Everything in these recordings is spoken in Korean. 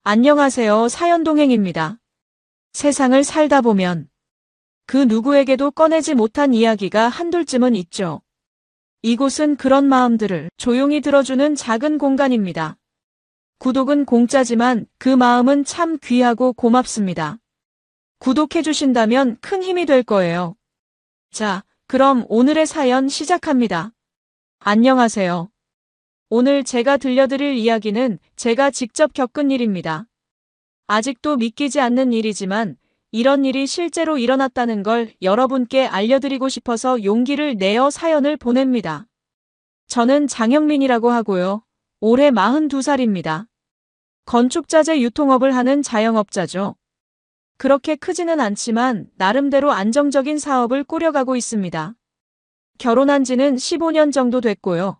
안녕하세요. 사연동행입니다. 세상을 살다 보면 그 누구에게도 꺼내지 못한 이야기가 한둘쯤은 있죠. 이곳은 그런 마음들을 조용히 들어주는 작은 공간입니다. 구독은 공짜지만 그 마음은 참 귀하고 고맙습니다. 구독해주신다면 큰 힘이 될 거예요. 자, 그럼 오늘의 사연 시작합니다. 안녕하세요. 오늘 제가 들려드릴 이야기는 제가 직접 겪은 일입니다. 아직도 믿기지 않는 일이지만 이런 일이 실제로 일어났다는 걸 여러분께 알려드리고 싶어서 용기를 내어 사연을 보냅니다. 저는 장영민이라고 하고요. 올해 42살입니다. 건축자재 유통업을 하는 자영업자죠. 그렇게 크지는 않지만 나름대로 안정적인 사업을 꾸려가고 있습니다. 결혼한 지는 15년 정도 됐고요.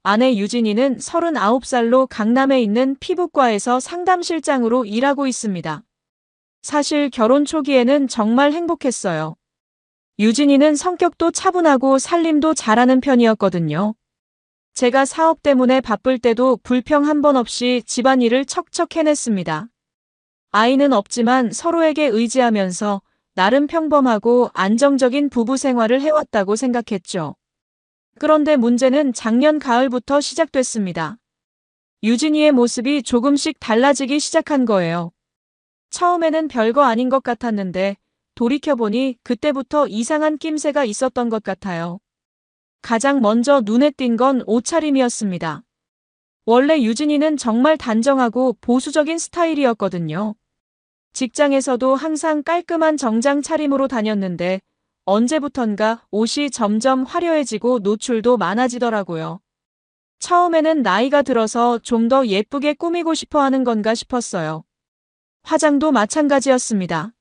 아내 유진이는 39살로 강남에 있는 피부과에서 상담실장으로 일하고 있습니다. 사실 결혼 초기에는 정말 행복했어요. 유진이는 성격도 차분하고 살림도 잘하는 편이었거든요. 제가 사업 때문에 바쁠 때도 불평 한 번 없이 집안일을 척척 해냈습니다. 아이는 없지만 서로에게 의지하면서 나름 평범하고 안정적인 부부 생활을 해왔다고 생각했죠. 그런데 문제는 작년 가을부터 시작됐습니다. 유진이의 모습이 조금씩 달라지기 시작한 거예요. 처음에는 별거 아닌 것 같았는데 돌이켜보니 그때부터 이상한 낌새가 있었던 것 같아요. 가장 먼저 눈에 띈 건 옷차림이었습니다. 원래 유진이는 정말 단정하고 보수적인 스타일이었거든요. 직장에서도 항상 깔끔한 정장 차림으로 다녔는데 언제부턴가 옷이 점점 화려해지고 노출도 많아지더라고요. 처음에는 나이가 들어서 좀 더 예쁘게 꾸미고 싶어 하는 건가 싶었어요. 화장도 마찬가지였습니다.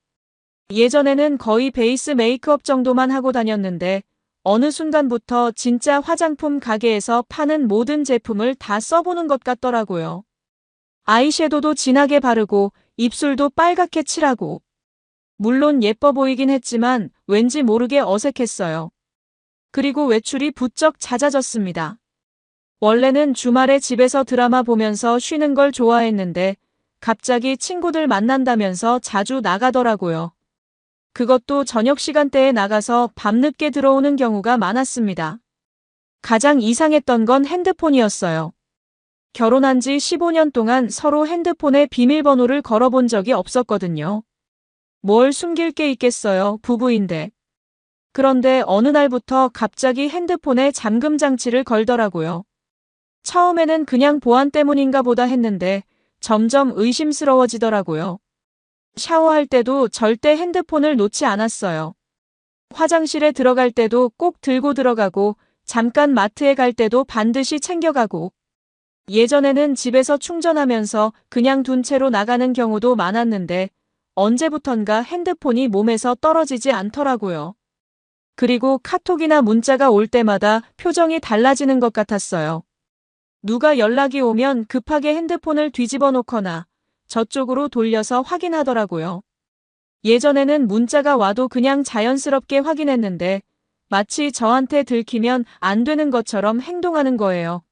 예전에는 거의 베이스 메이크업 정도만 하고 다녔는데 어느 순간부터 진짜 화장품 가게에서 파는 모든 제품을 다 써보는 것 같더라고요. 아이섀도도 진하게 바르고 입술도 빨갛게 칠하고 물론 예뻐 보이긴 했지만 왠지 모르게 어색했어요. 그리고 외출이 부쩍 잦아졌습니다. 원래는 주말에 집에서 드라마 보면서 쉬는 걸 좋아했는데 갑자기 친구들 만난다면서 자주 나가더라고요. 그것도 저녁 시간대에 나가서 밤늦게 들어오는 경우가 많았습니다. 가장 이상했던 건 핸드폰이었어요. 결혼한 지 15년 동안 서로 핸드폰에 비밀번호를 걸어본 적이 없었거든요. 뭘 숨길 게 있겠어요, 부부인데. 그런데 어느 날부터 갑자기 핸드폰에 잠금 장치를 걸더라고요. 처음에는 그냥 보안 때문인가 보다 했는데 점점 의심스러워지더라고요. 샤워할 때도 절대 핸드폰을 놓지 않았어요. 화장실에 들어갈 때도 꼭 들고 들어가고 잠깐 마트에 갈 때도 반드시 챙겨가고 예전에는 집에서 충전하면서 그냥 둔 채로 나가는 경우도 많았는데 언제부턴가 핸드폰이 몸에서 떨어지지 않더라고요. 그리고 카톡이나 문자가 올 때마다 표정이 달라지는 것 같았어요. 누가 연락이 오면 급하게 핸드폰을 뒤집어 놓거나 저쪽으로 돌려서 확인하더라고요. 예전에는 문자가 와도 그냥 자연스럽게 확인했는데 마치 저한테 들키면 안 되는 것처럼 행동하는 거예요.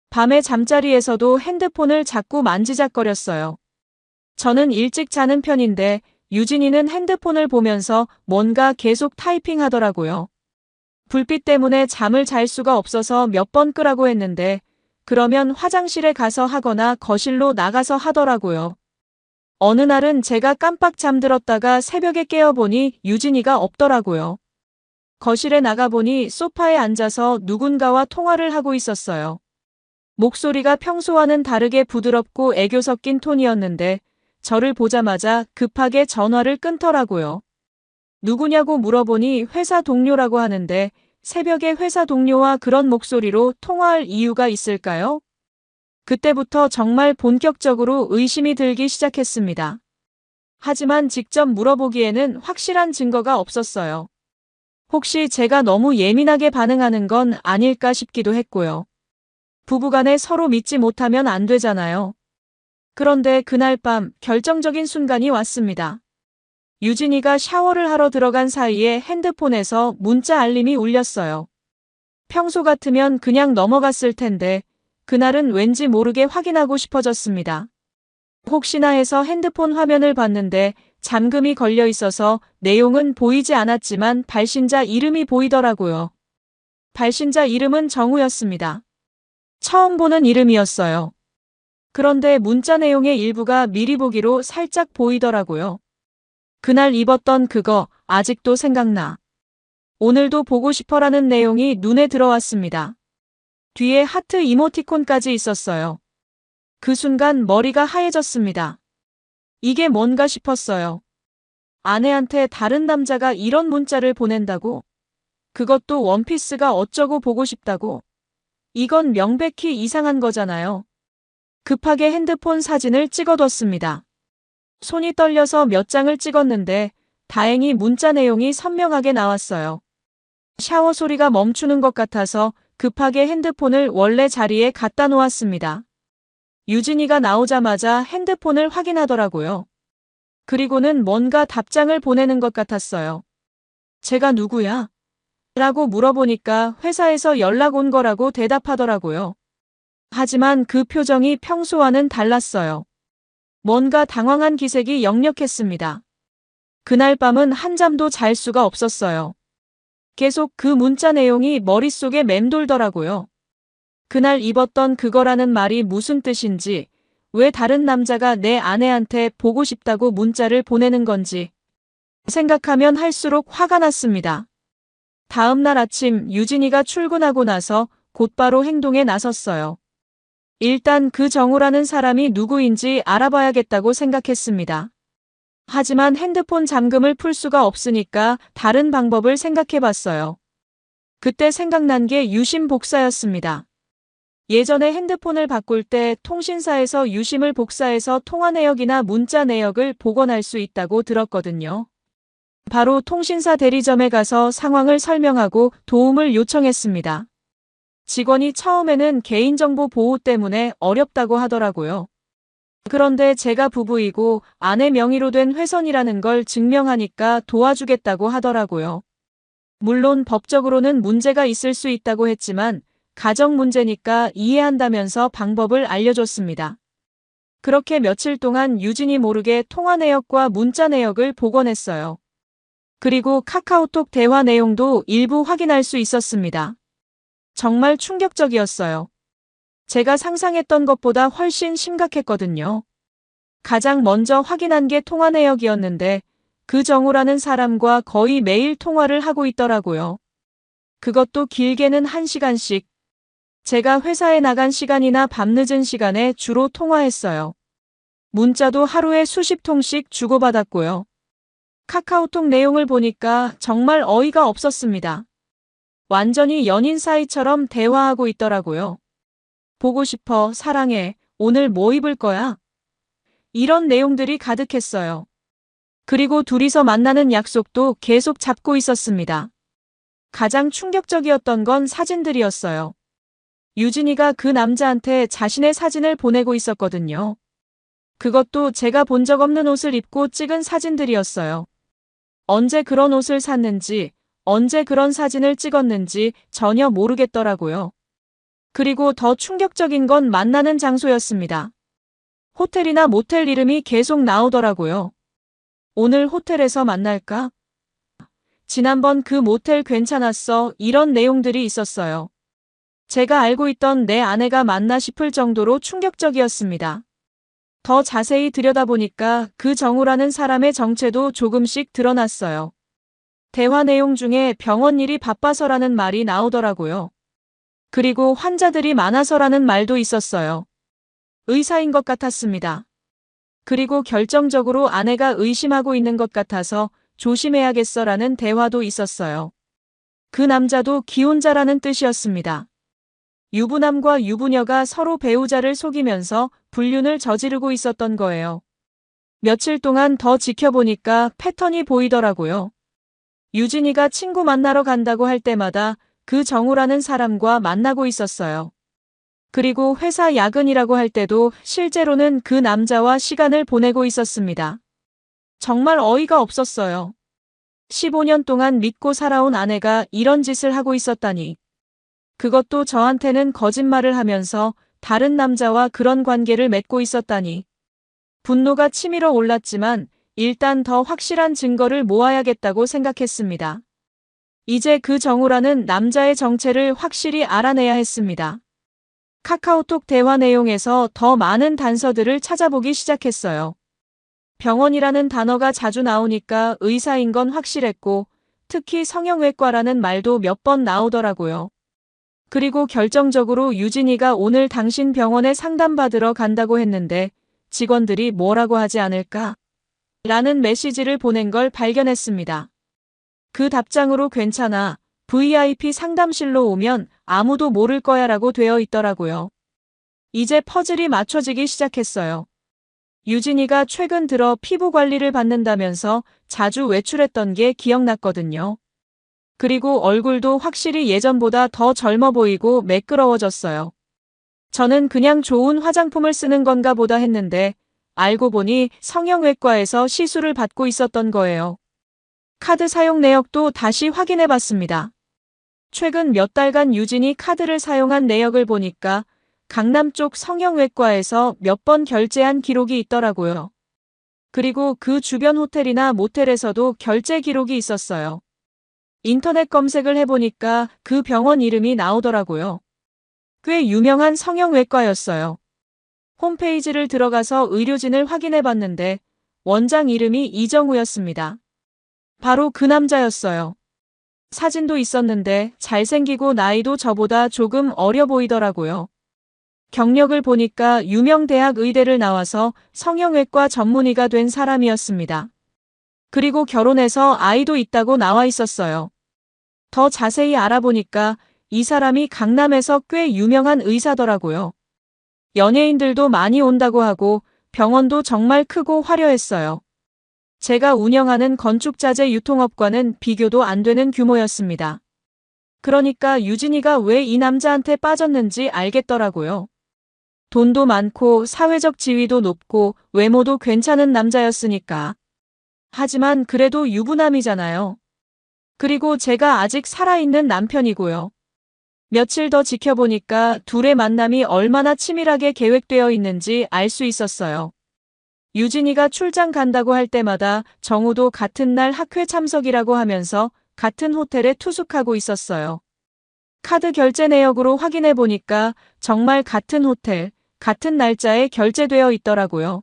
밤에 잠자리에서도 핸드폰을 자꾸 만지작거렸어요. 저는 일찍 자는 편인데 유진이는 핸드폰을 보면서 뭔가 계속 타이핑하더라고요. 불빛 때문에 잠을 잘 수가 없어서 몇 번 끄라고 했는데 그러면 화장실에 가서 하거나 거실로 나가서 하더라고요. 어느 날은 제가 깜빡 잠들었다가 새벽에 깨어보니 유진이가 없더라고요. 거실에 나가보니 소파에 앉아서 누군가와 통화를 하고 있었어요. 목소리가 평소와는 다르게 부드럽고 애교 섞인 톤이었는데 저를 보자마자 급하게 전화를 끊더라고요. 누구냐고 물어보니 회사 동료라고 하는데 새벽에 회사 동료와 그런 목소리로 통화할 이유가 있을까요? 그때부터 정말 본격적으로 의심이 들기 시작했습니다. 하지만 직접 물어보기에는 확실한 증거가 없었어요. 혹시 제가 너무 예민하게 반응하는 건 아닐까 싶기도 했고요. 부부간에 서로 믿지 못하면 안 되잖아요. 그런데 그날 밤 결정적인 순간이 왔습니다. 유진이가 샤워를 하러 들어간 사이에 핸드폰에서 문자 알림이 울렸어요. 평소 같으면 그냥 넘어갔을 텐데 그날은 왠지 모르게 확인하고 싶어졌습니다. 혹시나 해서 핸드폰 화면을 봤는데 잠금이 걸려 있어서 내용은 보이지 않았지만 발신자 이름이 보이더라고요. 발신자 이름은 정우였습니다. 처음 보는 이름이었어요. 그런데 문자 내용의 일부가 미리 보기로 살짝 보이더라고요. 그날 입었던 그거 아직도 생각나. 오늘도 보고 싶어라는 내용이 눈에 들어왔습니다. 뒤에 하트 이모티콘까지 있었어요. 그 순간 머리가 하얘졌습니다. 이게 뭔가 싶었어요. 아내한테 다른 남자가 이런 문자를 보낸다고? 그것도 원피스가 어쩌고 보고 싶다고? 이건 명백히 이상한 거잖아요. 급하게 핸드폰 사진을 찍어뒀습니다. 손이 떨려서 몇 장을 찍었는데 다행히 문자 내용이 선명하게 나왔어요. 샤워 소리가 멈추는 것 같아서 급하게 핸드폰을 원래 자리에 갖다 놓았습니다. 유진이가 나오자마자 핸드폰을 확인하더라고요. 그리고는 뭔가 답장을 보내는 것 같았어요. 제가 누구야? 라고 물어보니까 회사에서 연락 온 거라고 대답하더라고요. 하지만 그 표정이 평소와는 달랐어요. 뭔가 당황한 기색이 역력했습니다. 그날 밤은 한잠도 잘 수가 없었어요. 계속 그 문자 내용이 머릿속에 맴돌더라고요. 그날 입었던 그거라는 말이 무슨 뜻인지, 왜 다른 남자가 내 아내한테 보고 싶다고 문자를 보내는 건지 생각하면 할수록 화가 났습니다. 다음 날 아침 유진이가 출근하고 나서 곧바로 행동에 나섰어요. 일단 그 정우라는 사람이 누구인지 알아봐야겠다고 생각했습니다. 하지만 핸드폰 잠금을 풀 수가 없으니까 다른 방법을 생각해봤어요. 그때 생각난 게 유심 복사였습니다. 예전에 핸드폰을 바꿀 때 통신사에서 유심을 복사해서 통화 내역이나 문자 내역을 복원할 수 있다고 들었거든요. 바로 통신사 대리점에 가서 상황을 설명하고 도움을 요청했습니다. 직원이 처음에는 개인정보 보호 때문에 어렵다고 하더라고요. 그런데 제가 부부이고 아내 명의로 된 회선이라는 걸 증명하니까 도와주겠다고 하더라고요. 물론 법적으로는 문제가 있을 수 있다고 했지만 가정 문제니까 이해한다면서 방법을 알려줬습니다. 그렇게 며칠 동안 유진이 모르게 통화 내역과 문자 내역을 복원했어요. 그리고 카카오톡 대화 내용도 일부 확인할 수 있었습니다. 정말 충격적이었어요. 제가 상상했던 것보다 훨씬 심각했거든요. 가장 먼저 확인한 게 통화 내역이었는데 그 정우라는 사람과 거의 매일 통화를 하고 있더라고요. 그것도 길게는 1시간씩. 제가 회사에 나간 시간이나 밤늦은 시간에 주로 통화했어요. 문자도 하루에 수십 통씩 주고받았고요. 카카오톡 내용을 보니까 정말 어이가 없었습니다. 완전히 연인 사이처럼 대화하고 있더라고요. 보고 싶어, 사랑해, 오늘 뭐 입을 거야? 이런 내용들이 가득했어요. 그리고 둘이서 만나는 약속도 계속 잡고 있었습니다. 가장 충격적이었던 건 사진들이었어요. 유진이가 그 남자한테 자신의 사진을 보내고 있었거든요. 그것도 제가 본 적 없는 옷을 입고 찍은 사진들이었어요. 언제 그런 옷을 샀는지, 언제 그런 사진을 찍었는지 전혀 모르겠더라고요. 그리고 더 충격적인 건 만나는 장소였습니다. 호텔이나 모텔 이름이 계속 나오더라고요. 오늘 호텔에서 만날까? 지난번 그 모텔 괜찮았어. 이런 내용들이 있었어요. 제가 알고 있던 내 아내가 맞나 싶을 정도로 충격적이었습니다. 더 자세히 들여다보니까 그 정우라는 사람의 정체도 조금씩 드러났어요. 대화 내용 중에 병원 일이 바빠서라는 말이 나오더라고요. 그리고 환자들이 많아서라는 말도 있었어요. 의사인 것 같았습니다. 그리고 결정적으로 아내가 의심하고 있는 것 같아서 조심해야겠어라는 대화도 있었어요. 그 남자도 기혼자라는 뜻이었습니다. 유부남과 유부녀가 서로 배우자를 속이면서 불륜을 저지르고 있었던 거예요. 며칠 동안 더 지켜보니까 패턴이 보이더라고요. 유진이가 친구 만나러 간다고 할 때마다 그 정우라는 사람과 만나고 있었어요. 그리고 회사 야근이라고 할 때도 실제로는 그 남자와 시간을 보내고 있었습니다. 정말 어이가 없었어요. 15년 동안 믿고 살아온 아내가 이런 짓을 하고 있었다니. 그것도 저한테는 거짓말을 하면서 다른 남자와 그런 관계를 맺고 있었다니. 분노가 치밀어 올랐지만 일단 더 확실한 증거를 모아야겠다고 생각했습니다. 이제 그 정우라는 남자의 정체를 확실히 알아내야 했습니다. 카카오톡 대화 내용에서 더 많은 단서들을 찾아보기 시작했어요. 병원이라는 단어가 자주 나오니까 의사인 건 확실했고, 특히 성형외과라는 말도 몇 번 나오더라고요. 그리고 결정적으로 유진이가 오늘 당신 병원에 상담받으러 간다고 했는데 직원들이 뭐라고 하지 않을까? 라는 메시지를 보낸 걸 발견했습니다. 그 답장으로 괜찮아. VIP 상담실로 오면 아무도 모를 거야 라고 되어 있더라고요. 이제 퍼즐이 맞춰지기 시작했어요. 유진이가 최근 들어 피부 관리를 받는다면서 자주 외출했던 게 기억났거든요. 그리고 얼굴도 확실히 예전보다 더 젊어 보이고 매끄러워졌어요. 저는 그냥 좋은 화장품을 쓰는 건가 보다 했는데 알고 보니 성형외과에서 시술을 받고 있었던 거예요. 카드 사용 내역도 다시 확인해 봤습니다. 최근 몇 달간 유진이 카드를 사용한 내역을 보니까 강남 쪽 성형외과에서 몇 번 결제한 기록이 있더라고요. 그리고 그 주변 호텔이나 모텔에서도 결제 기록이 있었어요. 인터넷 검색을 해보니까 그 병원 이름이 나오더라고요. 꽤 유명한 성형외과였어요. 홈페이지를 들어가서 의료진을 확인해봤는데 원장 이름이 이정우였습니다. 바로 그 남자였어요. 사진도 있었는데 잘생기고 나이도 저보다 조금 어려 보이더라고요. 경력을 보니까 유명 대학 의대를 나와서 성형외과 전문의가 된 사람이었습니다. 그리고 결혼해서 아이도 있다고 나와 있었어요. 더 자세히 알아보니까 이 사람이 강남에서 꽤 유명한 의사더라고요. 연예인들도 많이 온다고 하고 병원도 정말 크고 화려했어요. 제가 운영하는 건축자재 유통업과는 비교도 안 되는 규모였습니다. 그러니까 유진이가 왜 이 남자한테 빠졌는지 알겠더라고요. 돈도 많고 사회적 지위도 높고 외모도 괜찮은 남자였으니까. 하지만 그래도 유부남이잖아요. 그리고 제가 아직 살아있는 남편이고요. 며칠 더 지켜보니까 둘의 만남이 얼마나 치밀하게 계획되어 있는지 알 수 있었어요. 유진이가 출장 간다고 할 때마다 정우도 같은 날 학회 참석이라고 하면서 같은 호텔에 투숙하고 있었어요. 카드 결제 내역으로 확인해 보니까 정말 같은 호텔, 같은 날짜에 결제되어 있더라고요.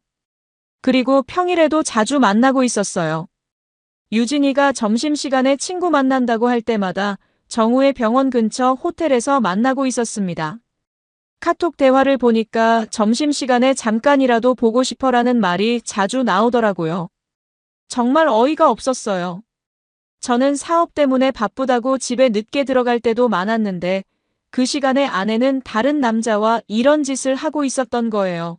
그리고 평일에도 자주 만나고 있었어요. 유진이가 점심시간에 친구 만난다고 할 때마다 정우의 병원 근처 호텔에서 만나고 있었습니다. 카톡 대화를 보니까 점심시간에 잠깐이라도 보고 싶어라는 말이 자주 나오더라고요. 정말 어이가 없었어요. 저는 사업 때문에 바쁘다고 집에 늦게 들어갈 때도 많았는데 그 시간에 아내는 다른 남자와 이런 짓을 하고 있었던 거예요.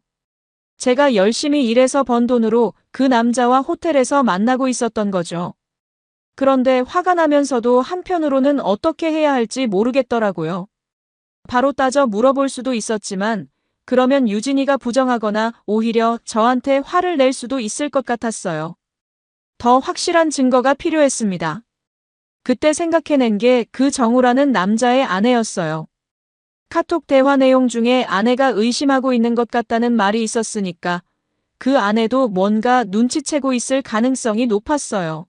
제가 열심히 일해서 번 돈으로 그 남자와 호텔에서 만나고 있었던 거죠. 그런데 화가 나면서도 한편으로는 어떻게 해야 할지 모르겠더라고요. 바로 따져 물어볼 수도 있었지만 그러면 유진이가 부정하거나 오히려 저한테 화를 낼 수도 있을 것 같았어요. 더 확실한 증거가 필요했습니다. 그때 생각해낸 게 그 정우라는 남자의 아내였어요. 카톡 대화 내용 중에 아내가 의심하고 있는 것 같다는 말이 있었으니까 그 아내도 뭔가 눈치채고 있을 가능성이 높았어요.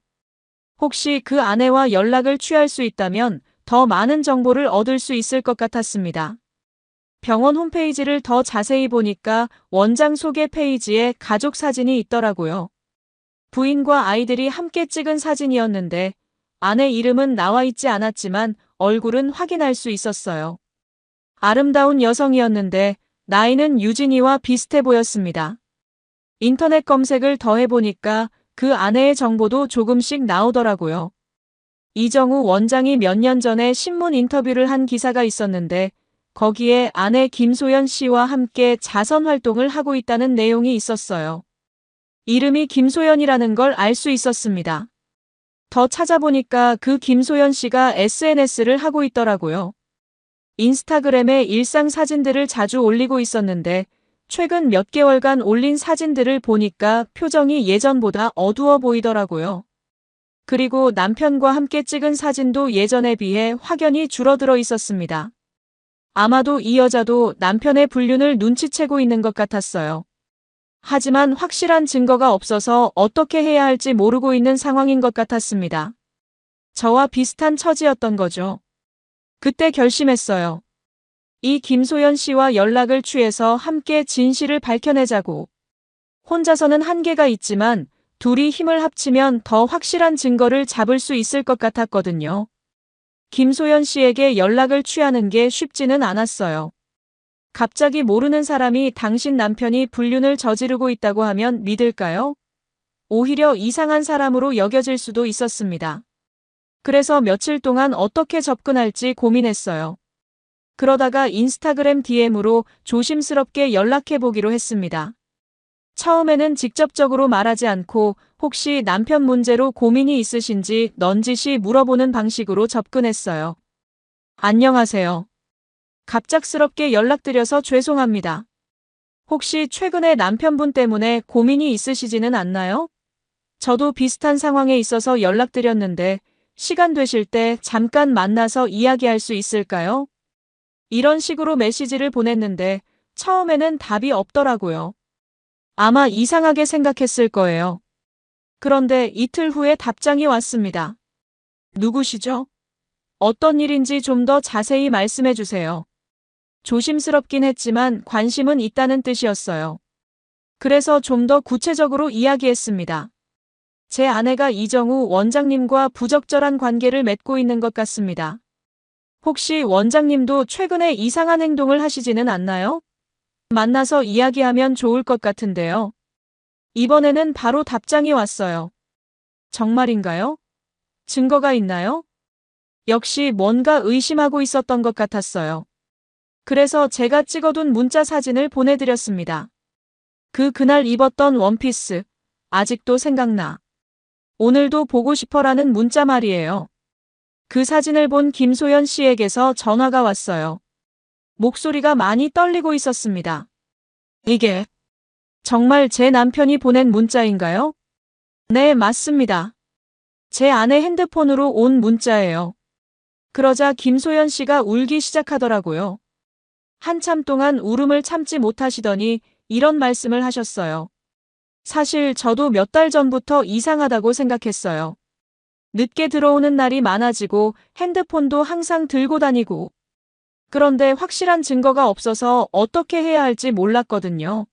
혹시 그 아내와 연락을 취할 수 있다면 더 많은 정보를 얻을 수 있을 것 같았습니다. 병원 홈페이지를 더 자세히 보니까 원장 소개 페이지에 가족 사진이 있더라고요. 부인과 아이들이 함께 찍은 사진이었는데 아내 이름은 나와 있지 않았지만 얼굴은 확인할 수 있었어요. 아름다운 여성이었는데 나이는 유진이와 비슷해 보였습니다. 인터넷 검색을 더 해보니까 그 아내의 정보도 조금씩 나오더라고요. 이정우 원장이 몇 년 전에 신문 인터뷰를 한 기사가 있었는데 거기에 아내 김소연 씨와 함께 자선 활동을 하고 있다는 내용이 있었어요. 이름이 김소연이라는 걸 알 수 있었습니다. 더 찾아보니까 그 김소연 씨가 SNS를 하고 있더라고요. 인스타그램에 일상 사진들을 자주 올리고 있었는데 최근 몇 개월간 올린 사진들을 보니까 표정이 예전보다 어두워 보이더라고요. 그리고 남편과 함께 찍은 사진도 예전에 비해 확연히 줄어들어 있었습니다. 아마도 이 여자도 남편의 불륜을 눈치채고 있는 것 같았어요. 하지만 확실한 증거가 없어서 어떻게 해야 할지 모르고 있는 상황인 것 같았습니다. 저와 비슷한 처지였던 거죠. 그때 결심했어요. 이 김소연 씨와 연락을 취해서 함께 진실을 밝혀내자고. 혼자서는 한계가 있지만 둘이 힘을 합치면 더 확실한 증거를 잡을 수 있을 것 같았거든요. 김소연 씨에게 연락을 취하는 게 쉽지는 않았어요. 갑자기 모르는 사람이 당신 남편이 불륜을 저지르고 있다고 하면 믿을까요? 오히려 이상한 사람으로 여겨질 수도 있었습니다. 그래서 며칠 동안 어떻게 접근할지 고민했어요. 그러다가 인스타그램 DM으로 조심스럽게 연락해보기로 했습니다. 처음에는 직접적으로 말하지 않고 혹시 남편 문제로 고민이 있으신지 넌지시 물어보는 방식으로 접근했어요. 안녕하세요. 갑작스럽게 연락드려서 죄송합니다. 혹시 최근에 남편분 때문에 고민이 있으시지는 않나요? 저도 비슷한 상황에 있어서 연락드렸는데 시간 되실 때 잠깐 만나서 이야기할 수 있을까요? 이런 식으로 메시지를 보냈는데 처음에는 답이 없더라고요. 아마 이상하게 생각했을 거예요. 그런데 이틀 후에 답장이 왔습니다. 누구시죠? 어떤 일인지 좀 더 자세히 말씀해 주세요. 조심스럽긴 했지만 관심은 있다는 뜻이었어요. 그래서 좀 더 구체적으로 이야기했습니다. 제 아내가 이정우 원장님과 부적절한 관계를 맺고 있는 것 같습니다. 혹시 원장님도 최근에 이상한 행동을 하시지는 않나요? 만나서 이야기하면 좋을 것 같은데요. 이번에는 바로 답장이 왔어요. 정말인가요? 증거가 있나요? 역시 뭔가 의심하고 있었던 것 같았어요. 그래서 제가 찍어둔 문자 사진을 보내드렸습니다. 그날 입었던 원피스, 아직도 생각나. 오늘도 보고 싶어라는 문자 말이에요. 그 사진을 본 김소연 씨에게서 전화가 왔어요. 목소리가 많이 떨리고 있었습니다. 이게 정말 제 남편이 보낸 문자인가요? 네, 맞습니다. 제 아내 핸드폰으로 온 문자예요. 그러자 김소연 씨가 울기 시작하더라고요. 한참 동안 울음을 참지 못하시더니 이런 말씀을 하셨어요. 사실 저도 몇 달 전부터 이상하다고 생각했어요. 늦게 들어오는 날이 많아지고 핸드폰도 항상 들고 다니고. 그런데 확실한 증거가 없어서 어떻게 해야 할지 몰랐거든요.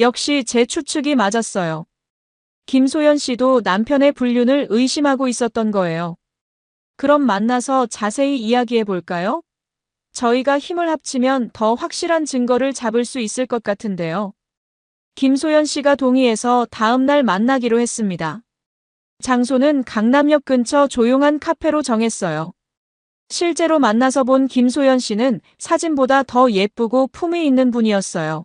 역시 제 추측이 맞았어요. 김소연 씨도 남편의 불륜을 의심하고 있었던 거예요. 그럼 만나서 자세히 이야기해 볼까요? 저희가 힘을 합치면 더 확실한 증거를 잡을 수 있을 것 같은데요. 김소연 씨가 동의해서 다음 날 만나기로 했습니다. 장소는 강남역 근처 조용한 카페로 정했어요. 실제로 만나서 본 김소연 씨는 사진보다 더 예쁘고 품위 있는 분이었어요.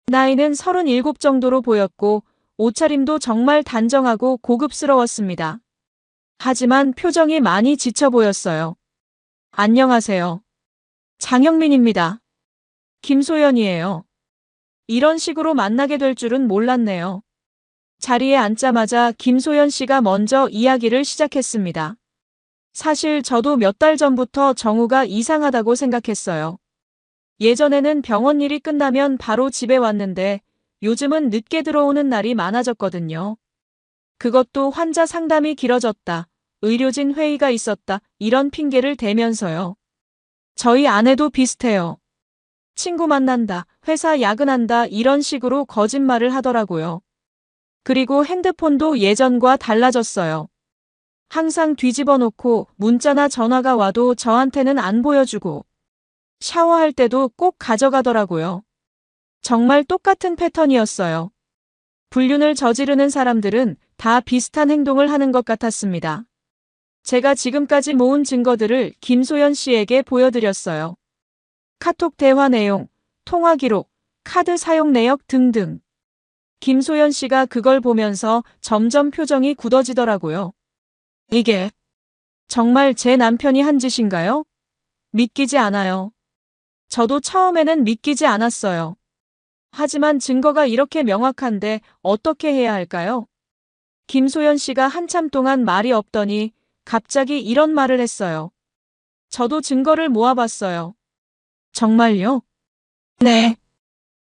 나이는 37 정도로 보였고 옷차림도 정말 단정하고 고급스러웠습니다. 하지만 표정이 많이 지쳐 보였어요. 안녕하세요. 장영민입니다. 김소연이에요. 이런 식으로 만나게 될 줄은 몰랐네요. 자리에 앉자마자 김소연 씨가 먼저 이야기를 시작했습니다. 사실 저도 몇 달 전부터 정우가 이상하다고 생각했어요. 예전에는 병원 일이 끝나면 바로 집에 왔는데 요즘은 늦게 들어오는 날이 많아졌거든요. 그것도 환자 상담이 길어졌다, 의료진 회의가 있었다, 이런 핑계를 대면서요. 저희 아내도 비슷해요. 친구 만난다, 회사 야근한다 이런 식으로 거짓말을 하더라고요. 그리고 핸드폰도 예전과 달라졌어요. 항상 뒤집어 놓고 문자나 전화가 와도 저한테는 안 보여주고 샤워할 때도 꼭 가져가더라고요. 정말 똑같은 패턴이었어요. 불륜을 저지르는 사람들은 다 비슷한 행동을 하는 것 같았습니다. 제가 지금까지 모은 증거들을 김소연 씨에게 보여드렸어요. 카톡 대화 내용, 통화 기록, 카드 사용 내역 등등. 김소연 씨가 그걸 보면서 점점 표정이 굳어지더라고요. 이게 정말 제 남편이 한 짓인가요? 믿기지 않아요. 저도 처음에는 믿기지 않았어요. 하지만 증거가 이렇게 명확한데 어떻게 해야 할까요? 김소연 씨가 한참 동안 말이 없더니 갑자기 이런 말을 했어요. 저도 증거를 모아봤어요. 정말요? 네.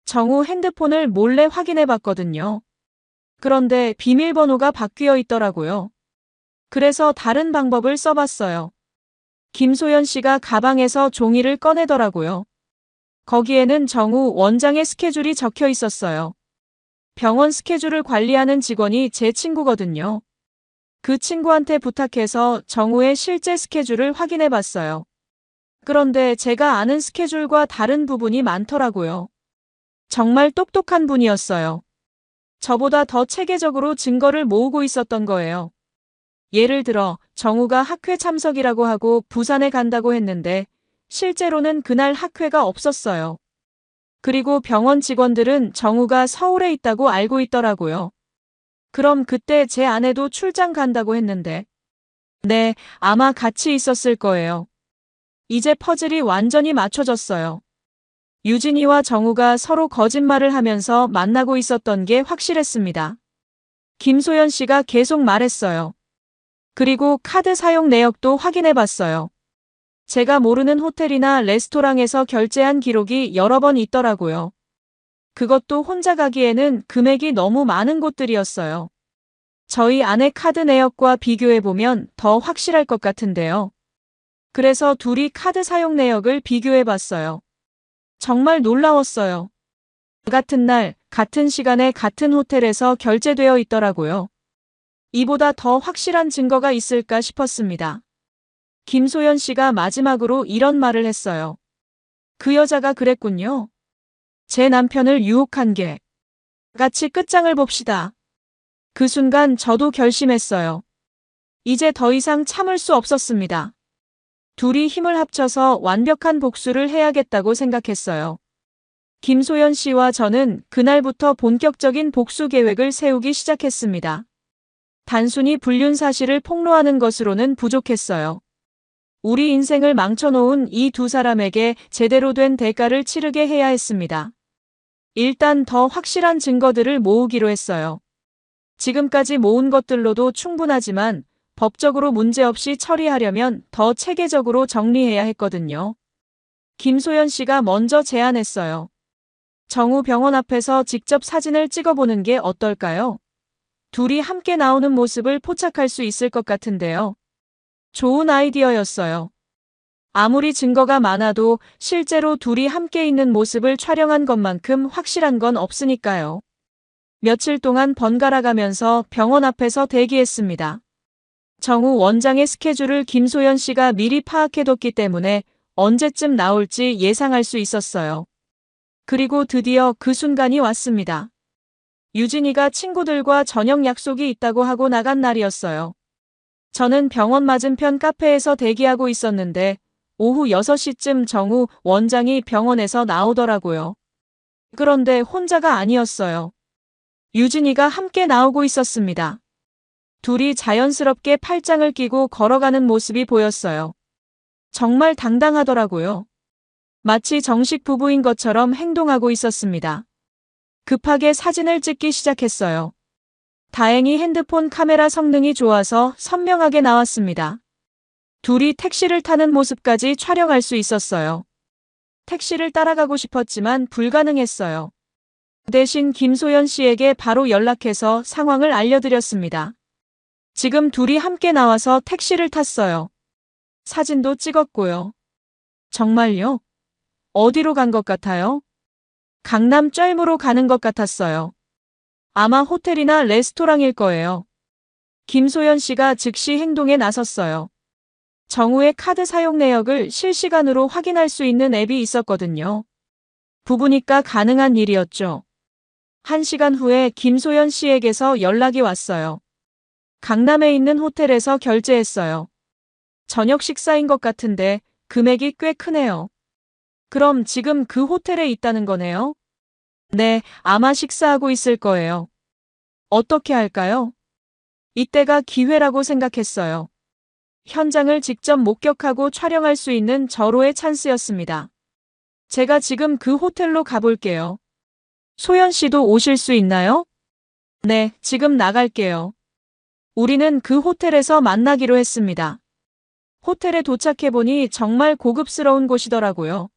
정우 핸드폰을 몰래 확인해 봤거든요. 그런데 비밀번호가 바뀌어 있더라고요. 그래서 다른 방법을 써봤어요. 김소연 씨가 가방에서 종이를 꺼내더라고요. 거기에는 정우 원장의 스케줄이 적혀 있었어요. 병원 스케줄을 관리하는 직원이 제 친구거든요. 그 친구한테 부탁해서 정우의 실제 스케줄을 확인해 봤어요. 그런데 제가 아는 스케줄과 다른 부분이 많더라고요. 정말 똑똑한 분이었어요. 저보다 더 체계적으로 증거를 모으고 있었던 거예요. 예를 들어 정우가 학회 참석이라고 하고 부산에 간다고 했는데 실제로는 그날 학회가 없었어요. 그리고 병원 직원들은 정우가 서울에 있다고 알고 있더라고요. 그럼 그때 제 아내도 출장 간다고 했는데 네, 아마 같이 있었을 거예요. 이제 퍼즐이 완전히 맞춰졌어요. 유진이와 정우가 서로 거짓말을 하면서 만나고 있었던 게 확실했습니다. 김소연 씨가 계속 말했어요. 그리고 카드 사용 내역도 확인해 봤어요. 제가 모르는 호텔이나 레스토랑에서 결제한 기록이 여러 번 있더라고요. 그것도 혼자 가기에는 금액이 너무 많은 곳들이었어요. 저희 아내 카드 내역과 비교해보면 더 확실할 것 같은데요. 그래서 둘이 카드 사용 내역을 비교해 봤어요. 정말 놀라웠어요. 같은 날, 같은 시간에 같은 호텔에서 결제되어 있더라고요. 이보다 더 확실한 증거가 있을까 싶었습니다. 김소연 씨가 마지막으로 이런 말을 했어요. 그 여자가 그랬군요. 제 남편을 유혹한 게. 같이 끝장을 봅시다. 그 순간 저도 결심했어요. 이제 더 이상 참을 수 없었습니다. 둘이 힘을 합쳐서 완벽한 복수를 해야겠다고 생각했어요. 김소연 씨와 저는 그날부터 본격적인 복수 계획을 세우기 시작했습니다. 단순히 불륜 사실을 폭로하는 것으로는 부족했어요. 우리 인생을 망쳐놓은 이 두 사람에게 제대로 된 대가를 치르게 해야 했습니다. 일단 더 확실한 증거들을 모으기로 했어요. 지금까지 모은 것들로도 충분하지만 법적으로 문제없이 처리하려면 더 체계적으로 정리해야 했거든요. 김소연 씨가 먼저 제안했어요. 정우 병원 앞에서 직접 사진을 찍어보는 게 어떨까요? 둘이 함께 나오는 모습을 포착할 수 있을 것 같은데요. 좋은 아이디어였어요. 아무리 증거가 많아도 실제로 둘이 함께 있는 모습을 촬영한 것만큼 확실한 건 없으니까요. 며칠 동안 번갈아 가면서 병원 앞에서 대기했습니다. 정우 원장의 스케줄을 김소연 씨가 미리 파악해뒀기 때문에 언제쯤 나올지 예상할 수 있었어요. 그리고 드디어 그 순간이 왔습니다. 유진이가 친구들과 저녁 약속이 있다고 하고 나간 날이었어요. 저는 병원 맞은편 카페에서 대기하고 있었는데 오후 6시쯤 정우 원장이 병원에서 나오더라고요. 그런데 혼자가 아니었어요. 유진이가 함께 나오고 있었습니다. 둘이 자연스럽게 팔짱을 끼고 걸어가는 모습이 보였어요. 정말 당당하더라고요. 마치 정식 부부인 것처럼 행동하고 있었습니다. 급하게 사진을 찍기 시작했어요. 다행히 핸드폰 카메라 성능이 좋아서 선명하게 나왔습니다. 둘이 택시를 타는 모습까지 촬영할 수 있었어요. 택시를 따라가고 싶었지만 불가능했어요. 대신 김소연 씨에게 바로 연락해서 상황을 알려드렸습니다. 지금 둘이 함께 나와서 택시를 탔어요. 사진도 찍었고요. 정말요? 어디로 간 것 같아요? 강남 쩔무로 가는 것 같았어요. 아마 호텔이나 레스토랑일 거예요. 김소연 씨가 즉시 행동에 나섰어요. 정우의 카드 사용 내역을 실시간으로 확인할 수 있는 앱이 있었거든요. 부부니까 가능한 일이었죠. 1시간 후에 김소연 씨에게서 연락이 왔어요. 강남에 있는 호텔에서 결제했어요. 저녁 식사인 것 같은데 금액이 꽤 크네요. 그럼 지금 그 호텔에 있다는 거네요? 네, 아마 식사하고 있을 거예요. 어떻게 할까요? 이때가 기회라고 생각했어요. 현장을 직접 목격하고 촬영할 수 있는 절호의 찬스였습니다. 제가 지금 그 호텔로 가볼게요. 소연 씨도 오실 수 있나요? 네, 지금 나갈게요. 우리는 그 호텔에서 만나기로 했습니다. 호텔에 도착해보니 정말 고급스러운 곳이더라고요.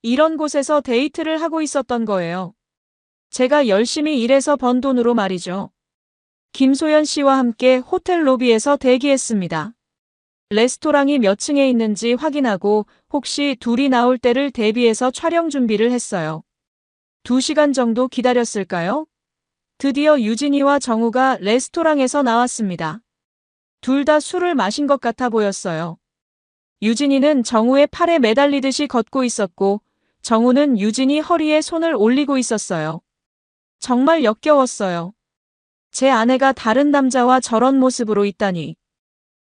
이런 곳에서 데이트를 하고 있었던 거예요. 제가 열심히 일해서 번 돈으로 말이죠. 김소연 씨와 함께 호텔 로비에서 대기했습니다. 레스토랑이 몇 층에 있는지 확인하고 혹시 둘이 나올 때를 대비해서 촬영 준비를 했어요. 2시간 정도 기다렸을까요? 드디어 유진이와 정우가 레스토랑에서 나왔습니다. 둘 다 술을 마신 것 같아 보였어요. 유진이는 정우의 팔에 매달리듯이 걷고 있었고 정우는 유진이 허리에 손을 올리고 있었어요. 정말 역겨웠어요. 제 아내가 다른 남자와 저런 모습으로 있다니.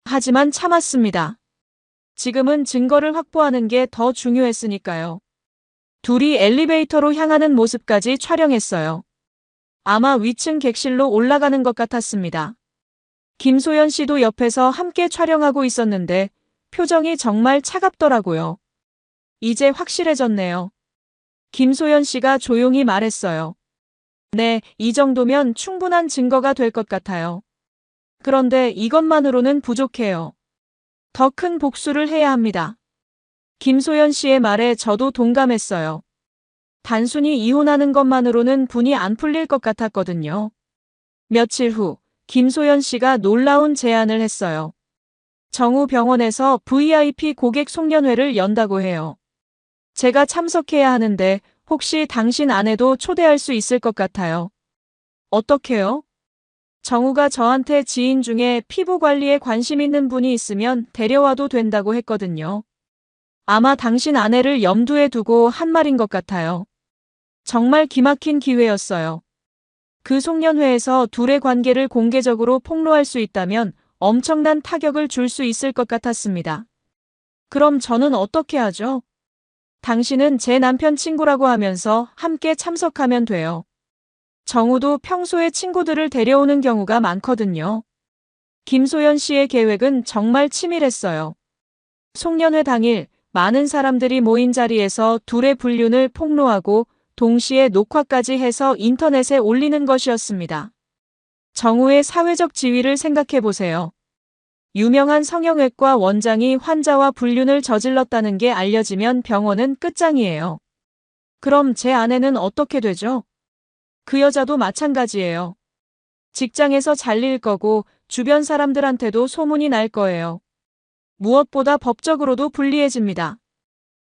하지만 참았습니다. 지금은 증거를 확보하는 게 더 중요했으니까요. 둘이 엘리베이터로 향하는 모습까지 촬영했어요. 아마 위층 객실로 올라가는 것 같았습니다. 김소연 씨도 옆에서 함께 촬영하고 있었는데 표정이 정말 차갑더라고요. 이제 확실해졌네요. 김소연 씨가 조용히 말했어요. 네, 이 정도면 충분한 증거가 될 것 같아요. 그런데 이것만으로는 부족해요. 더 큰 복수를 해야 합니다. 김소연 씨의 말에 저도 동감했어요. 단순히 이혼하는 것만으로는 분이 안 풀릴 것 같았거든요. 며칠 후, 김소연 씨가 놀라운 제안을 했어요. 정우 병원에서 VIP 고객 송년회를 연다고 해요. 제가 참석해야 하는데 혹시 당신 아내도 초대할 수 있을 것 같아요. 어떻게요? 정우가 저한테 지인 중에 피부 관리에 관심 있는 분이 있으면 데려와도 된다고 했거든요. 아마 당신 아내를 염두에 두고 한 말인 것 같아요. 정말 기막힌 기회였어요. 그 송년회에서 둘의 관계를 공개적으로 폭로할 수 있다면 엄청난 타격을 줄 수 있을 것 같았습니다. 그럼 저는 어떻게 하죠? 당신은 제 남편 친구라고 하면서 함께 참석하면 돼요. 정우도 평소에 친구들을 데려오는 경우가 많거든요. 김소연 씨의 계획은 정말 치밀했어요. 송년회 당일 많은 사람들이 모인 자리에서 둘의 불륜을 폭로하고 동시에 녹화까지 해서 인터넷에 올리는 것이었습니다. 정우의 사회적 지위를 생각해 보세요. 유명한 성형외과 원장이 환자와 불륜을 저질렀다는 게 알려지면 병원은 끝장이에요. 그럼 제 아내는 어떻게 되죠? 그 여자도 마찬가지예요. 직장에서 잘릴 거고 주변 사람들한테도 소문이 날 거예요. 무엇보다 법적으로도 불리해집니다.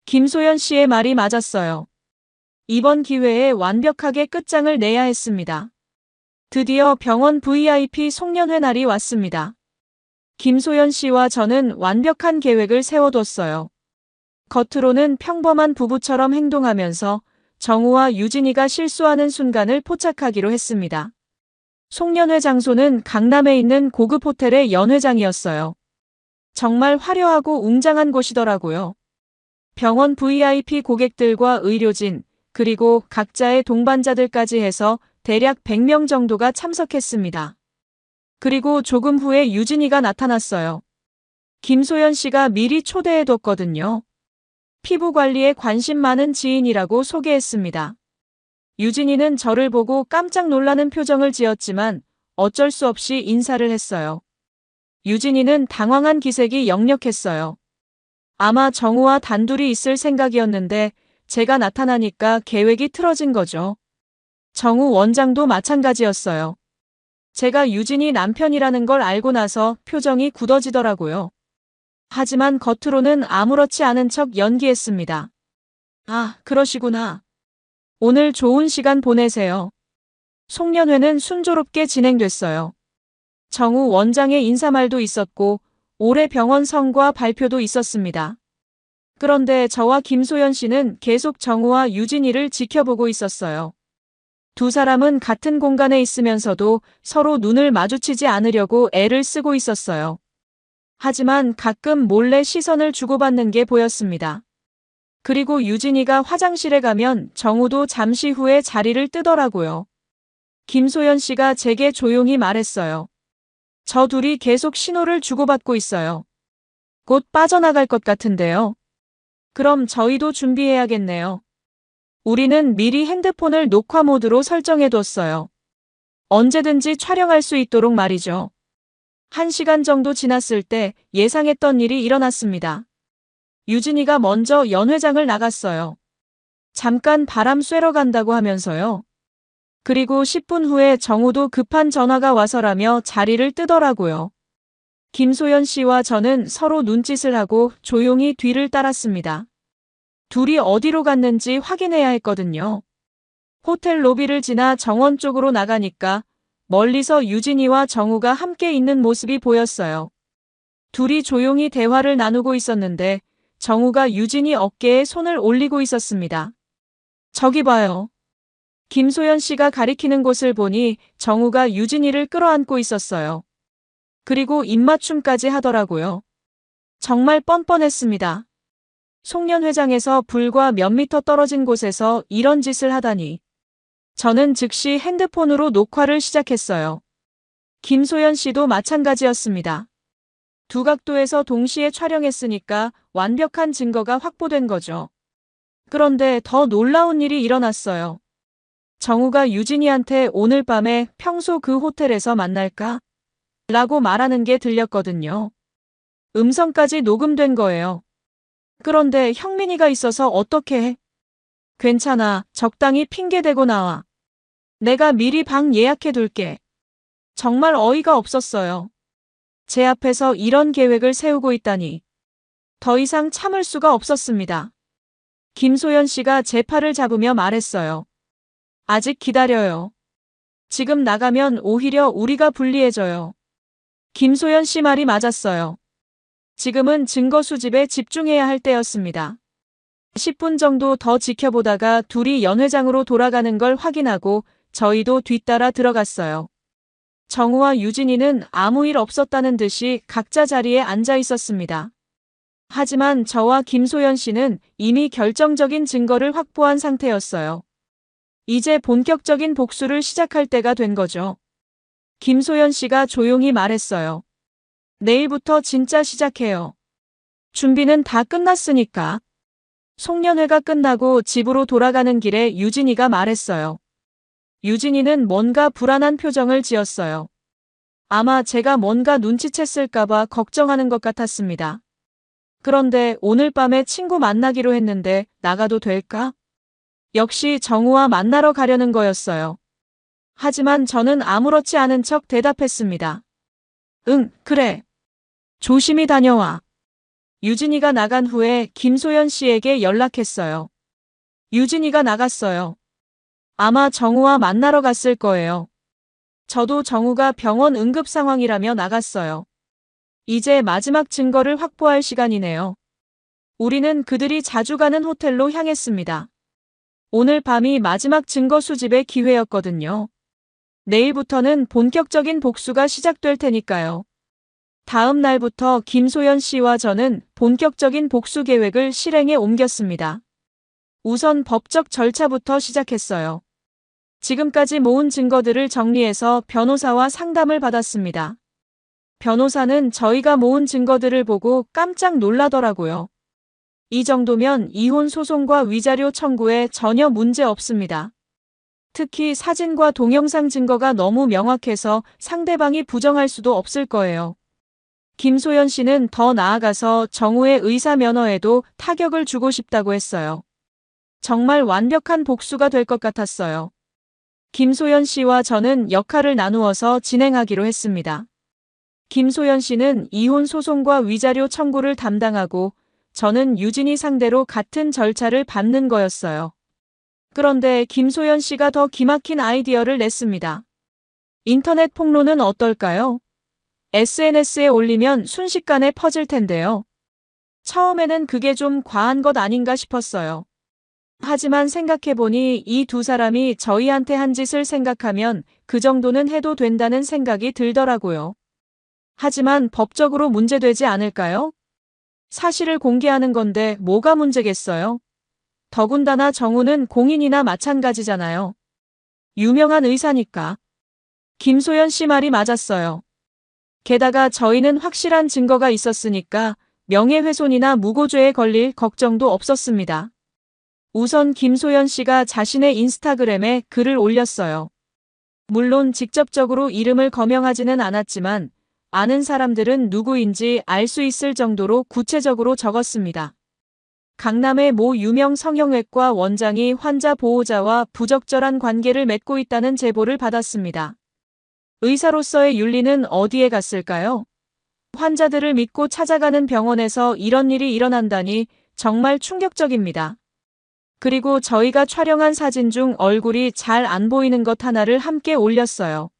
김소연 씨의 말이 맞았어요. 이번 기회에 완벽하게 끝장을 내야 했습니다. 드디어 병원 VIP 송년회 날이 왔습니다. 김소연 씨와 저는 완벽한 계획을 세워뒀어요. 겉으로는 평범한 부부처럼 행동하면서 정우와 유진이가 실수하는 순간을 포착하기로 했습니다. 송년회 장소는 강남에 있는 고급 호텔의 연회장이었어요. 정말 화려하고 웅장한 곳이더라고요. 병원 VIP 고객들과 의료진, 그리고 각자의 동반자들까지 해서 대략 100명 정도가 참석했습니다. 그리고 조금 후에 유진이가 나타났어요. 김소연 씨가 미리 초대해뒀거든요. 피부 관리에 관심 많은 지인이라고 소개했습니다. 유진이는 저를 보고 깜짝 놀라는 표정을 지었지만 어쩔 수 없이 인사를 했어요. 유진이는 당황한 기색이 역력했어요. 아마 정우와 단둘이 있을 생각이었는데 제가 나타나니까 계획이 틀어진 거죠. 정우 원장도 마찬가지였어요. 제가 유진이 남편이라는 걸 알고 나서 표정이 굳어지더라고요. 하지만 겉으로는 아무렇지 않은 척 연기했습니다. 아, 그러시구나. 오늘 좋은 시간 보내세요. 송년회는 순조롭게 진행됐어요. 정우 원장의 인사말도 있었고 올해 병원 성과 발표도 있었습니다. 그런데 저와 김소연 씨는 계속 정우와 유진이를 지켜보고 있었어요. 두 사람은 같은 공간에 있으면서도 서로 눈을 마주치지 않으려고 애를 쓰고 있었어요. 하지만 가끔 몰래 시선을 주고받는 게 보였습니다. 그리고 유진이가 화장실에 가면 정우도 잠시 후에 자리를 뜨더라고요. 김소연 씨가 제게 조용히 말했어요. 저 둘이 계속 신호를 주고받고 있어요. 곧 빠져나갈 것 같은데요. 그럼 저희도 준비해야겠네요. 우리는 미리 핸드폰을 녹화 모드로 설정해뒀어요. 언제든지 촬영할 수 있도록 말이죠. 1시간 정도 지났을 때 예상했던 일이 일어났습니다. 유진이가 먼저 연회장을 나갔어요. 잠깐 바람 쐬러 간다고 하면서요. 그리고 10분 후에 정우도 급한 전화가 와서라며 자리를 뜨더라고요. 김소연 씨와 저는 서로 눈짓을 하고 조용히 뒤를 따랐습니다. 둘이 어디로 갔는지 확인해야 했거든요. 호텔 로비를 지나 정원 쪽으로 나가니까 멀리서 유진이와 정우가 함께 있는 모습이 보였어요. 둘이 조용히 대화를 나누고 있었는데 정우가 유진이 어깨에 손을 올리고 있었습니다. 저기 봐요. 김소연 씨가 가리키는 곳을 보니 정우가 유진이를 끌어안고 있었어요. 그리고 입맞춤까지 하더라고요. 정말 뻔뻔했습니다. 송년회장에서 불과 몇 미터 떨어진 곳에서 이런 짓을 하다니. 저는 즉시 핸드폰으로 녹화를 시작했어요. 김소연 씨도 마찬가지였습니다. 두 각도에서 동시에 촬영했으니까 완벽한 증거가 확보된 거죠. 그런데 더 놀라운 일이 일어났어요. 정우가 유진이한테 오늘 밤에 평소 그 호텔에서 만날까? 라고 말하는 게 들렸거든요. 음성까지 녹음된 거예요. 그런데 형민이가 있어서 어떻게 해? 괜찮아. 적당히 핑계대고 나와. 내가 미리 방 예약해둘게. 정말 어이가 없었어요. 제 앞에서 이런 계획을 세우고 있다니. 더 이상 참을 수가 없었습니다. 김소연 씨가 제 팔을 잡으며 말했어요. 아직 기다려요. 지금 나가면 오히려 우리가 불리해져요. 김소연 씨 말이 맞았어요. 지금은 증거 수집에 집중해야 할 때였습니다. 10분 정도 더 지켜보다가 둘이 연회장으로 돌아가는 걸 확인하고 저희도 뒤따라 들어갔어요. 정우와 유진이는 아무 일 없었다는 듯이 각자 자리에 앉아 있었습니다. 하지만 저와 김소연 씨는 이미 결정적인 증거를 확보한 상태였어요. 이제 본격적인 복수를 시작할 때가 된 거죠. 김소연 씨가 조용히 말했어요. 내일부터 진짜 시작해요. 준비는 다 끝났으니까. 송년회가 끝나고 집으로 돌아가는 길에 유진이가 말했어요. 유진이는 뭔가 불안한 표정을 지었어요. 아마 제가 뭔가 눈치챘을까봐 걱정하는 것 같았습니다. 그런데 오늘 밤에 친구 만나기로 했는데 나가도 될까? 역시 정우와 만나러 가려는 거였어요. 하지만 저는 아무렇지 않은 척 대답했습니다. 응, 그래. 조심히 다녀와. 유진이가 나간 후에 김소연 씨에게 연락했어요. 유진이가 나갔어요. 아마 정우와 만나러 갔을 거예요. 저도 정우가 병원 응급 상황이라며 나갔어요. 이제 마지막 증거를 확보할 시간이네요. 우리는 그들이 자주 가는 호텔로 향했습니다. 오늘 밤이 마지막 증거 수집의 기회였거든요. 내일부터는 본격적인 복수가 시작될 테니까요. 다음 날부터 김소연 씨와 저는 본격적인 복수 계획을 실행에 옮겼습니다. 우선 법적 절차부터 시작했어요. 지금까지 모은 증거들을 정리해서 변호사와 상담을 받았습니다. 변호사는 저희가 모은 증거들을 보고 깜짝 놀라더라고요. 이 정도면 이혼 소송과 위자료 청구에 전혀 문제 없습니다. 특히 사진과 동영상 증거가 너무 명확해서 상대방이 부정할 수도 없을 거예요. 김소연 씨는 더 나아가서 정우의 의사 면허에도 타격을 주고 싶다고 했어요. 정말 완벽한 복수가 될 것 같았어요. 김소연 씨와 저는 역할을 나누어서 진행하기로 했습니다. 김소연 씨는 이혼 소송과 위자료 청구를 담당하고 저는 유진이 상대로 같은 절차를 밟는 거였어요. 그런데 김소연 씨가 더 기막힌 아이디어를 냈습니다. 인터넷 폭로는 어떨까요? SNS에 올리면 순식간에 퍼질 텐데요. 처음에는 그게 좀 과한 것 아닌가 싶었어요. 하지만 생각해보니 이 두 사람이 저희한테 한 짓을 생각하면 그 정도는 해도 된다는 생각이 들더라고요. 하지만 법적으로 문제되지 않을까요? 사실을 공개하는 건데 뭐가 문제겠어요? 더군다나 정우는 공인이나 마찬가지잖아요. 유명한 의사니까. 김소연 씨 말이 맞았어요. 게다가 저희는 확실한 증거가 있었으니까 명예훼손이나 무고죄에 걸릴 걱정도 없었습니다. 우선 김소연 씨가 자신의 인스타그램에 글을 올렸어요. 물론 직접적으로 이름을 거명하지는 않았지만 아는 사람들은 누구인지 알 수 있을 정도로 구체적으로 적었습니다. 강남의 모 유명 성형외과 원장이 환자 보호자와 부적절한 관계를 맺고 있다는 제보를 받았습니다. 의사로서의 윤리는 어디에 갔을까요? 환자들을 믿고 찾아가는 병원에서 이런 일이 일어난다니 정말 충격적입니다. 그리고 저희가 촬영한 사진 중 얼굴이 잘 안 보이는 것 하나를 함께 올렸어요.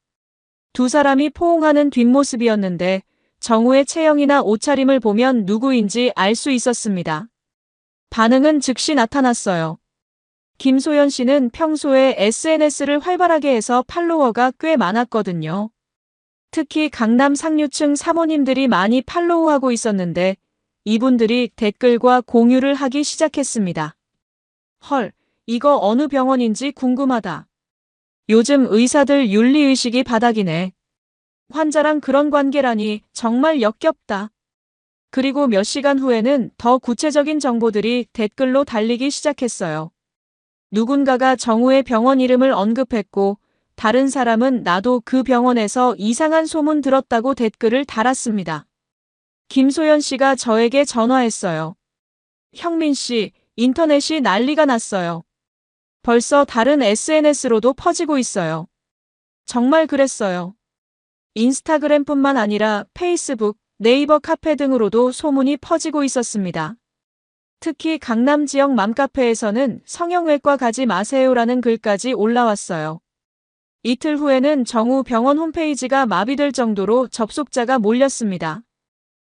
두 사람이 포옹하는 뒷모습이었는데 정우의 체형이나 옷차림을 보면 누구인지 알 수 있었습니다. 반응은 즉시 나타났어요. 김소연 씨는 평소에 SNS를 활발하게 해서 팔로워가 꽤 많았거든요. 특히 강남 상류층 사모님들이 많이 팔로우하고 있었는데 이분들이 댓글과 공유를 하기 시작했습니다. 헐, 이거 어느 병원인지 궁금하다. 요즘 의사들 윤리의식이 바닥이네. 환자랑 그런 관계라니 정말 역겹다. 그리고 몇 시간 후에는 더 구체적인 정보들이 댓글로 달리기 시작했어요. 누군가가 정우의 병원 이름을 언급했고 다른 사람은 나도 그 병원에서 이상한 소문 들었다고 댓글을 달았습니다. 김소연 씨가 저에게 전화했어요. 형민 씨, 인터넷이 난리가 났어요. 벌써 다른 SNS로도 퍼지고 있어요. 정말 그랬어요. 인스타그램뿐만 아니라 페이스북, 네이버 카페 등으로도 소문이 퍼지고 있었습니다. 특히 강남 지역 맘카페에서는 성형외과 가지 마세요라는 글까지 올라왔어요. 이틀 후에는 정우 병원 홈페이지가 마비될 정도로 접속자가 몰렸습니다.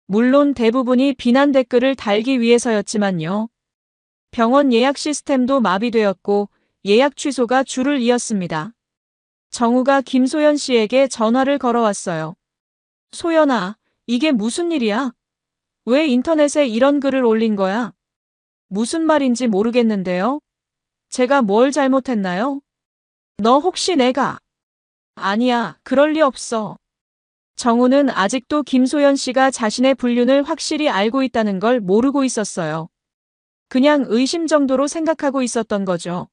물론 대부분이 비난 댓글을 달기 위해서였지만요. 병원 예약 시스템도 마비되었고 예약 취소가 줄을 이었습니다. 정우가 김소연 씨에게 전화를 걸어왔어요. 소연아, 이게 무슨 일이야? 왜 인터넷에 이런 글을 올린 거야? 무슨 말인지 모르겠는데요? 제가 뭘 잘못했나요? 너 혹시 내가? 아니야, 그럴 리 없어. 정우는 아직도 김소연 씨가 자신의 불륜을 확실히 알고 있다는 걸 모르고 있었어요. 그냥 의심 정도로 생각하고 있었던 거죠.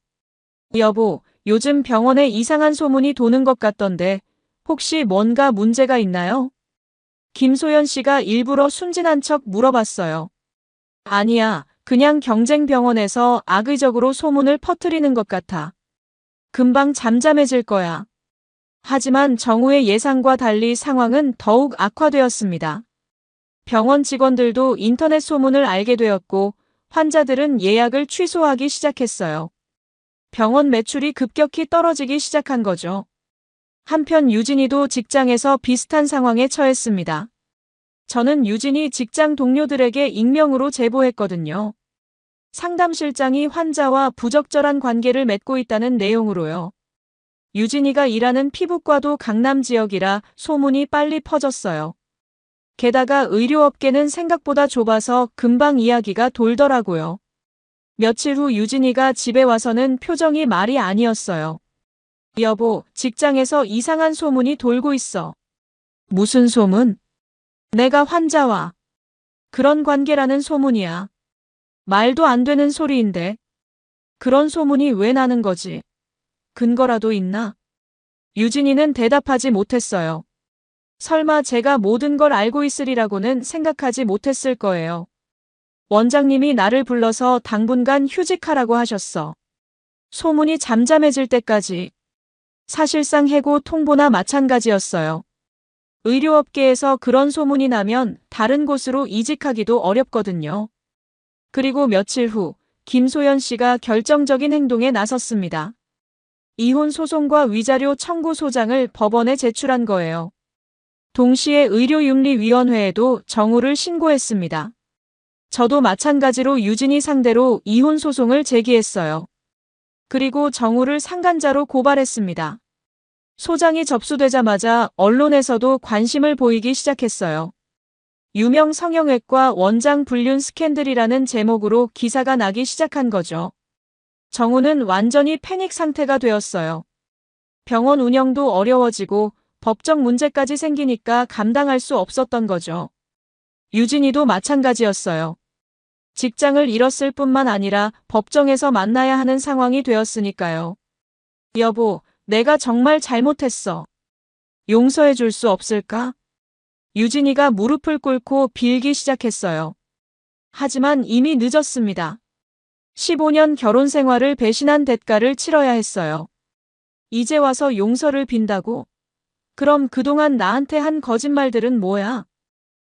여보, 요즘 병원에 이상한 소문이 도는 것 같던데 혹시 뭔가 문제가 있나요? 김소연 씨가 일부러 순진한 척 물어봤어요. 아니야, 그냥 경쟁 병원에서 악의적으로 소문을 퍼뜨리는 것 같아. 금방 잠잠해질 거야. 하지만 정우의 예상과 달리 상황은 더욱 악화되었습니다. 병원 직원들도 인터넷 소문을 알게 되었고 환자들은 예약을 취소하기 시작했어요. 병원 매출이 급격히 떨어지기 시작한 거죠. 한편 유진이도 직장에서 비슷한 상황에 처했습니다. 저는 유진이 직장 동료들에게 익명으로 제보했거든요. 상담실장이 환자와 부적절한 관계를 맺고 있다는 내용으로요. 유진이가 일하는 피부과도 강남 지역이라 소문이 빨리 퍼졌어요. 게다가 의료업계는 생각보다 좁아서 금방 이야기가 돌더라고요. 며칠 후 유진이가 집에 와서는 표정이 말이 아니었어요. 여보, 직장에서 이상한 소문이 돌고 있어. 무슨 소문? 내가 환자와 그런 관계라는 소문이야. 말도 안 되는 소리인데. 그런 소문이 왜 나는 거지? 근거라도 있나? 유진이는 대답하지 못했어요. 설마 제가 모든 걸 알고 있으리라고는 생각하지 못했을 거예요. 원장님이 나를 불러서 당분간 휴직하라고 하셨어. 소문이 잠잠해질 때까지. 사실상 해고 통보나 마찬가지였어요. 의료업계에서 그런 소문이 나면 다른 곳으로 이직하기도 어렵거든요. 그리고 며칠 후 김소연 씨가 결정적인 행동에 나섰습니다. 이혼 소송과 위자료 청구 소장을 법원에 제출한 거예요. 동시에 의료윤리위원회에도 정우를 신고했습니다. 저도 마찬가지로 유진이 상대로 이혼 소송을 제기했어요. 그리고 정우를 상간자로 고발했습니다. 소장이 접수되자마자 언론에서도 관심을 보이기 시작했어요. 유명 성형외과 원장 불륜 스캔들이라는 제목으로 기사가 나기 시작한 거죠. 정우는 완전히 패닉 상태가 되었어요. 병원 운영도 어려워지고 법적 문제까지 생기니까 감당할 수 없었던 거죠. 유진이도 마찬가지였어요. 직장을 잃었을 뿐만 아니라 법정에서 만나야 하는 상황이 되었으니까요. 여보, 내가 정말 잘못했어. 용서해 줄 수 없을까? 유진이가 무릎을 꿇고 빌기 시작했어요. 하지만 이미 늦었습니다. 15년 결혼 생활을 배신한 대가를 치러야 했어요. 이제 와서 용서를 빈다고? 그럼 그동안 나한테 한 거짓말들은 뭐야?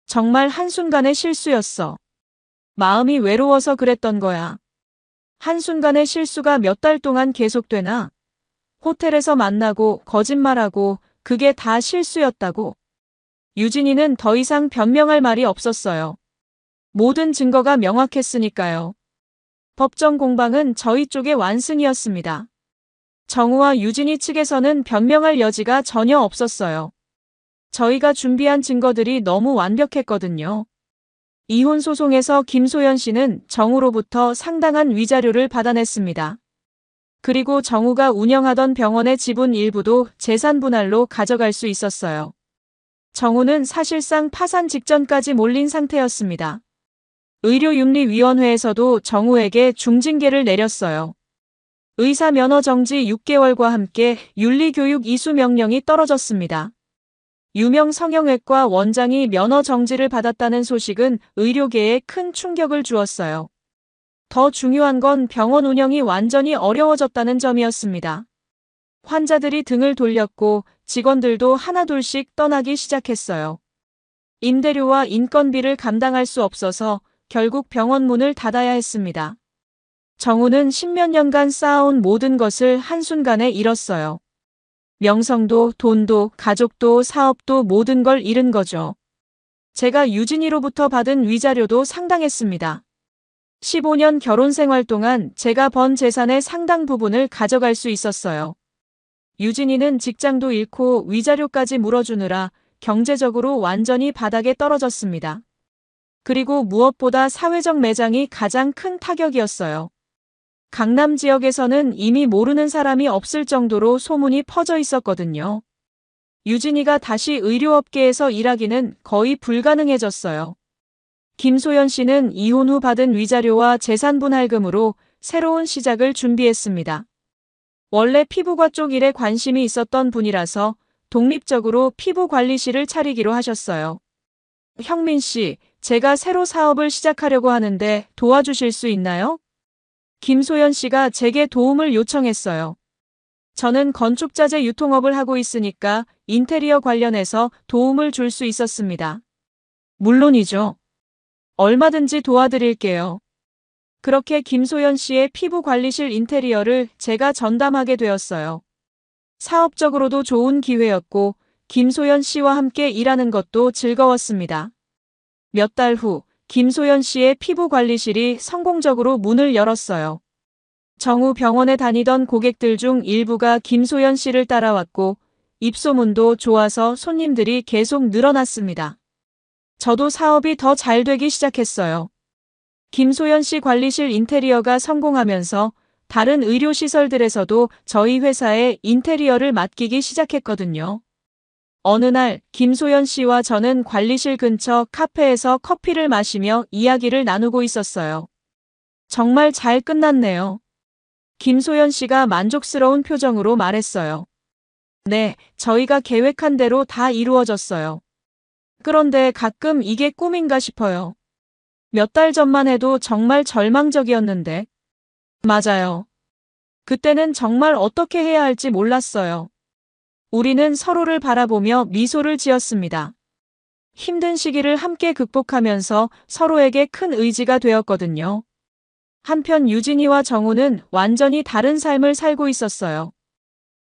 정말 한순간의 실수였어. 마음이 외로워서 그랬던 거야. 한순간의 실수가 몇 달 동안 계속되나? 호텔에서 만나고 거짓말하고 그게 다 실수였다고? 유진이는 더 이상 변명할 말이 없었어요. 모든 증거가 명확했으니까요. 법정 공방은 저희 쪽의 완승이었습니다. 정우와 유진이 측에서는 변명할 여지가 전혀 없었어요. 저희가 준비한 증거들이 너무 완벽했거든요. 이혼 소송에서 김소연 씨는 정우로부터 상당한 위자료를 받아냈습니다. 그리고 정우가 운영하던 병원의 지분 일부도 재산 분할로 가져갈 수 있었어요. 정우는 사실상 파산 직전까지 몰린 상태였습니다. 의료윤리위원회에서도 정우에게 중징계를 내렸어요. 의사 면허 정지 6개월과 함께 윤리교육 이수 명령이 떨어졌습니다. 유명 성형외과 원장이 면허 정지를 받았다는 소식은 의료계에 큰 충격을 주었어요. 더 중요한 건 병원 운영이 완전히 어려워졌다는 점이었습니다. 환자들이 등을 돌렸고 직원들도 하나둘씩 떠나기 시작했어요. 임대료와 인건비를 감당할 수 없어서 결국 병원 문을 닫아야 했습니다. 정우는 십몇 년간 쌓아온 모든 것을 한순간에 잃었어요. 명성도, 돈도, 가족도, 사업도 모든 걸 잃은 거죠. 제가 유진이로부터 받은 위자료도 상당했습니다. 15년 결혼 생활 동안 제가 번 재산의 상당 부분을 가져갈 수 있었어요. 유진이는 직장도 잃고 위자료까지 물어주느라 경제적으로 완전히 바닥에 떨어졌습니다. 그리고 무엇보다 사회적 매장이 가장 큰 타격이었어요. 강남 지역에서는 이미 모르는 사람이 없을 정도로 소문이 퍼져 있었거든요. 유진이가 다시 의료업계에서 일하기는 거의 불가능해졌어요. 김소연 씨는 이혼 후 받은 위자료와 재산분할금으로 새로운 시작을 준비했습니다. 원래 피부과 쪽 일에 관심이 있었던 분이라서 독립적으로 피부관리실을 차리기로 하셨어요. 형민 씨, 제가 새로 사업을 시작하려고 하는데 도와주실 수 있나요? 김소연 씨가 제게 도움을 요청했어요. 저는 건축자재 유통업을 하고 있으니까 인테리어 관련해서 도움을 줄 수 있었습니다. 물론이죠. 얼마든지 도와드릴게요. 그렇게 김소연 씨의 피부관리실 인테리어를 제가 전담하게 되었어요. 사업적으로도 좋은 기회였고 김소연 씨와 함께 일하는 것도 즐거웠습니다. 몇 달 후 김소연 씨의 피부관리실이 성공적으로 문을 열었어요. 정우 병원에 다니던 고객들 중 일부가 김소연 씨를 따라왔고 입소문도 좋아서 손님들이 계속 늘어났습니다. 저도 사업이 더 잘 되기 시작했어요. 김소연 씨 관리실 인테리어가 성공하면서 다른 의료시설들에서도 저희 회사에 인테리어를 맡기기 시작했거든요. 어느 날 김소연 씨와 저는 관리실 근처 카페에서 커피를 마시며 이야기를 나누고 있었어요. 정말 잘 끝났네요. 김소연 씨가 만족스러운 표정으로 말했어요. 네, 저희가 계획한 대로 다 이루어졌어요. 그런데 가끔 이게 꿈인가 싶어요. 몇 달 전만 해도 정말 절망적이었는데. 맞아요. 그때는 정말 어떻게 해야 할지 몰랐어요. 우리는 서로를 바라보며 미소를 지었습니다. 힘든 시기를 함께 극복하면서 서로에게 큰 의지가 되었거든요. 한편 유진이와 정우는 완전히 다른 삶을 살고 있었어요.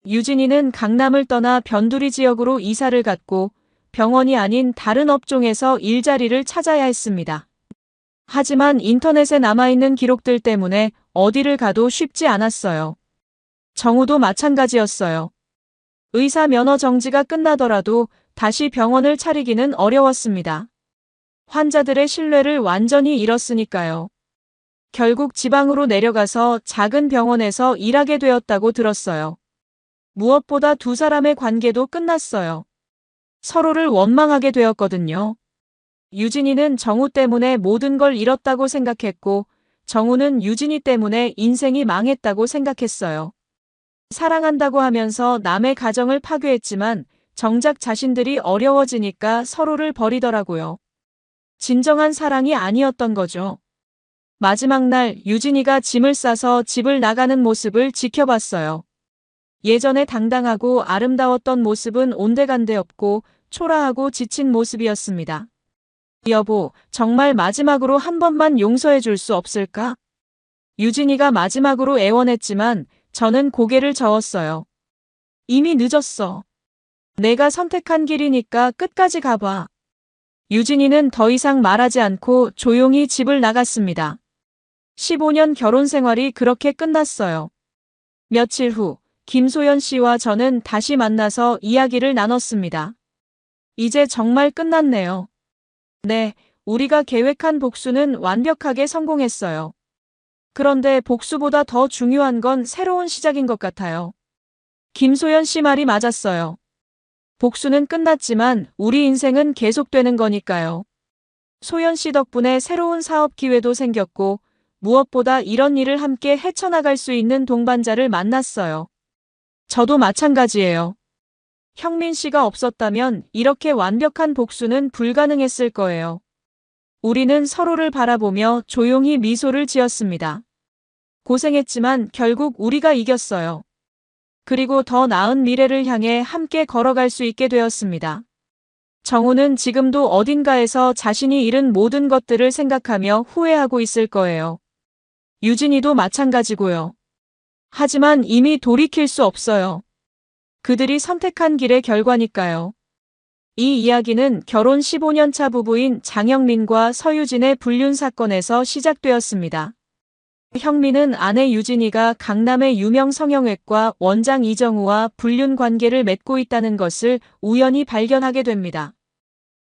유진이는 강남을 떠나 변두리 지역으로 이사를 갔고 병원이 아닌 다른 업종에서 일자리를 찾아야 했습니다. 하지만 인터넷에 남아있는 기록들 때문에 어디를 가도 쉽지 않았어요. 정우도 마찬가지였어요. 의사 면허 정지가 끝나더라도 다시 병원을 차리기는 어려웠습니다. 환자들의 신뢰를 완전히 잃었으니까요. 결국 지방으로 내려가서 작은 병원에서 일하게 되었다고 들었어요. 무엇보다 두 사람의 관계도 끝났어요. 서로를 원망하게 되었거든요. 유진이는 정우 때문에 모든 걸 잃었다고 생각했고 정우는 유진이 때문에 인생이 망했다고 생각했어요. 사랑한다고 하면서 남의 가정을 파괴했지만 정작 자신들이 어려워지니까 서로를 버리더라고요. 진정한 사랑이 아니었던 거죠. 마지막 날 유진이가 짐을 싸서 집을 나가는 모습을 지켜봤어요. 예전에 당당하고 아름다웠던 모습은 온데간데 없고 초라하고 지친 모습이었습니다. 여보, 정말 마지막으로 한 번만 용서해 줄 수 없을까? 유진이가 마지막으로 애원했지만 저는 고개를 저었어요. 이미 늦었어. 내가 선택한 길이니까 끝까지 가봐. 유진이는 더 이상 말하지 않고 조용히 집을 나갔습니다. 15년 결혼 생활이 그렇게 끝났어요. 며칠 후, 김소연 씨와 저는 다시 만나서 이야기를 나눴습니다. 이제 정말 끝났네요. 네, 우리가 계획한 복수는 완벽하게 성공했어요. 그런데 복수보다 더 중요한 건 새로운 시작인 것 같아요. 김소연 씨 말이 맞았어요. 복수는 끝났지만 우리 인생은 계속되는 거니까요. 소연 씨 덕분에 새로운 사업 기회도 생겼고 무엇보다 이런 일을 함께 헤쳐나갈 수 있는 동반자를 만났어요. 저도 마찬가지예요. 형민 씨가 없었다면 이렇게 완벽한 복수는 불가능했을 거예요. 우리는 서로를 바라보며 조용히 미소를 지었습니다. 고생했지만 결국 우리가 이겼어요. 그리고 더 나은 미래를 향해 함께 걸어갈 수 있게 되었습니다. 정우는 지금도 어딘가에서 자신이 잃은 모든 것들을 생각하며 후회하고 있을 거예요. 유진이도 마찬가지고요. 하지만 이미 돌이킬 수 없어요. 그들이 선택한 길의 결과니까요. 이 이야기는 결혼 15년 차 부부인 장영민과 서유진의 불륜 사건에서 시작되었습니다. 형민은 아내 유진이가 강남의 유명 성형외과 원장 이정우와 불륜 관계를 맺고 있다는 것을 우연히 발견하게 됩니다.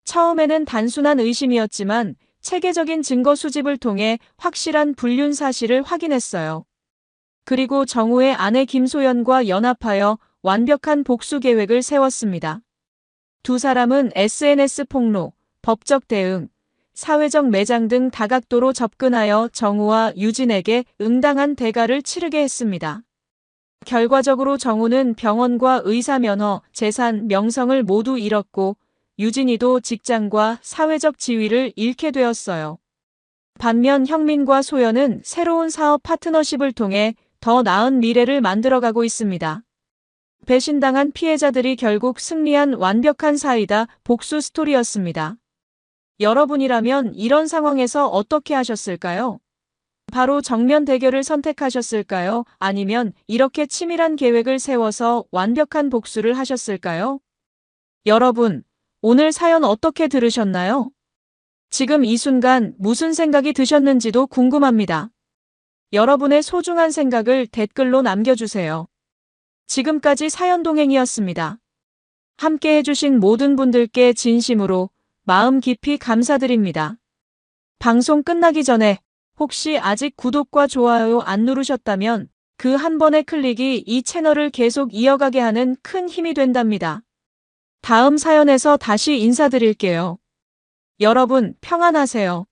처음에는 단순한 의심이었지만 체계적인 증거 수집을 통해 확실한 불륜 사실을 확인했어요. 그리고 정우의 아내 김소연과 연합하여 완벽한 복수 계획을 세웠습니다. 두 사람은 SNS 폭로, 법적 대응, 사회적 매장 등 다각도로 접근하여 정우와 유진에게 응당한 대가를 치르게 했습니다. 결과적으로 정우는 병원과 의사 면허, 재산, 명성을 모두 잃었고 유진이도 직장과 사회적 지위를 잃게 되었어요. 반면 형민과 소연은 새로운 사업 파트너십을 통해 더 나은 미래를 만들어가고 있습니다. 배신당한 피해자들이 결국 승리한 완벽한 사이다 복수 스토리였습니다. 여러분이라면 이런 상황에서 어떻게 하셨을까요? 바로 정면 대결을 선택하셨을까요? 아니면 이렇게 치밀한 계획을 세워서 완벽한 복수를 하셨을까요? 여러분, 오늘 사연 어떻게 들으셨나요? 지금 이 순간 무슨 생각이 드셨는지도 궁금합니다. 여러분의 소중한 생각을 댓글로 남겨주세요. 지금까지 사연동행이었습니다. 함께 해주신 모든 분들께 진심으로 마음 깊이 감사드립니다. 방송 끝나기 전에 혹시 아직 구독과 좋아요 안 누르셨다면 그 한 번의 클릭이 이 채널을 계속 이어가게 하는 큰 힘이 된답니다. 다음 사연에서 다시 인사드릴게요. 여러분 평안하세요.